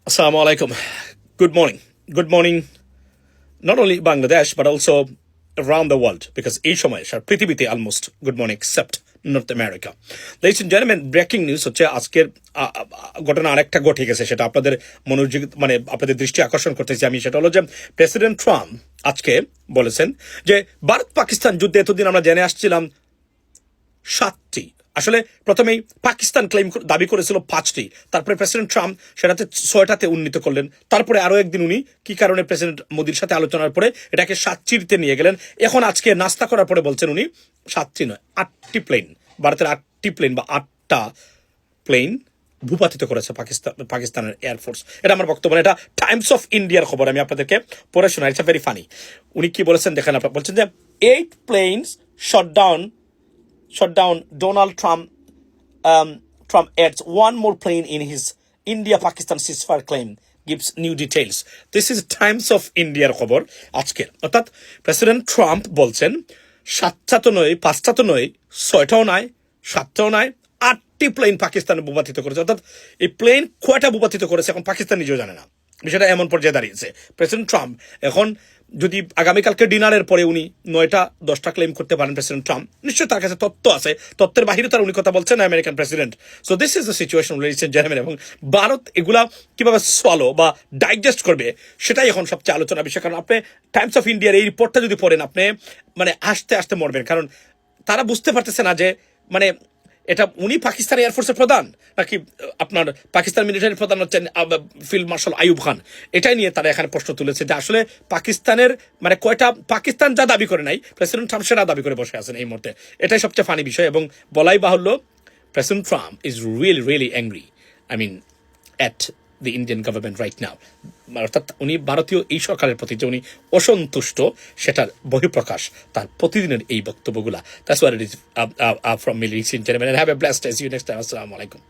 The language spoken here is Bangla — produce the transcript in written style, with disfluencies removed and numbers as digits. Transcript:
Assalamu alaikum. Good morning. Good morning, not only Bangladesh, but also around the world, because এই সময় সারা পৃথিবীতে almost good morning except North America. Ladies and gentlemen, breaking news হচ্ছে আজকের ঘটনা আরেকটা ঘটে গেছে, সেটা আপনাদের মনোযোগ আপনাদের দৃষ্টি আকর্ষণ করতেছি আমি। সেটা হলো যে প্রেসিডেন্ট ট্রাম্প আজকে বলেছেন যে ভারত পাকিস্তান যুদ্ধে এতদিন আমরা জেনে আসছিলাম 7টি, আসলে প্রথমেই পাকিস্তান দাবি করেছিল 5টি, তারপরে প্রেসিডেন্ট ট্রাম্প সেটাতে 6টাতে উন্নীত করলেন। তারপরে আরো একদিন উনি কি কারণে প্রেসিডেন্ট মোদির সাথে আলোচনার পরে এটাকে 7টিতে নিয়ে গেলেন। এখন আজকে নাস্তা করার পরে বলছেন উনি 7টি নয় 8টি প্লেন, ভারতের 8টি প্লেন বা 8টা প্লেন ভূপাতিত করেছে পাকিস্তানের এয়ারফোর্স। এটা আমার বক্তব্য, এটা টাইমস অফ ইন্ডিয়ার খবর, আমি আপনাদেরকে পড়ে শোনাই। It's very funny. উনি কি বলেছেন দেখেন, আপনারা বলছেন যে 8 planes shot down Donald Trump. Trump adds one more plane in his India-Pakistan ceasefire claim, gives new details. This is Times of India খবর আজকের। অর্থাৎ প্রেসিডেন্ট ট্রাম্প বলছেন 7টা তো নয়, 5টা তো নয়, 6টাও নয়, 7টাও নয়, 8টি প্লেন পাকিস্তানে ভূপাতিত করেছে। অর্থাৎ এই প্লেন কয়টা ভূপাতিত করেছে এখন পাকিস্তান নিজেও জানে না। বিষয়টা এমন পর্যায়ে দাঁড়িয়েছে। প্রেসিডেন্ট ট্রাম্প এখন যদি আগামীকালকে ডিনারের পরে উনি 9টা 10টা ক্লেম করতে পারেন প্রেসিডেন্ট ট্রাম্প, নিশ্চয়ই তার কাছে তথ্য আছে, তথ্যের বাহিরে তার উনি কথা বলছেন না American president. So this is the situation ladies and gentleman. এবং ভারত এগুলা কিভাবে সোয়ালো বা ডাইজেস্ট করবে সেটাই এখন সবচেয়ে আলোচনা বিষয়। কারণ আপনি টাইমস অফ ইন্ডিয়ার এই রিপোর্টটা যদি পড়েন, আপনি আস্তে আস্তে মরবেন। কারণ তারা বুঝতে পারতেছে না যে এটা উনি পাকিস্তান এয়ারফোর্সের প্রধান নাকি আপনার পাকিস্তান মিলিটারির প্রধান হচ্ছেন ফিল্ড মার্শাল আইয়ুব খান। এটাই নিয়ে তারা এখানে প্রশ্ন তুলেছে যে আসলে পাকিস্তানের কয়টা, পাকিস্তান যা দাবি করে নাই প্রেসিডেন্ট ট্রাম্প সেটা দাবি করে বসে আছেন এই মুহূর্তে। এটাই সবচেয়ে ফানি বিষয়। এবং বলাই বাহুল্য, president Trump is really angry, at the Indian government right now. অর্থাৎ উনি ভারতীয় এই সরকারের প্রতি যে উনি অসন্তুষ্ট সেটার বহিঃপ্রকাশ তার প্রতিদিনের এই বক্তব্যগুলা। That's what it is from me, ladies and gentlemen, and have a blessed day. See you next time. Assalamu alaikum.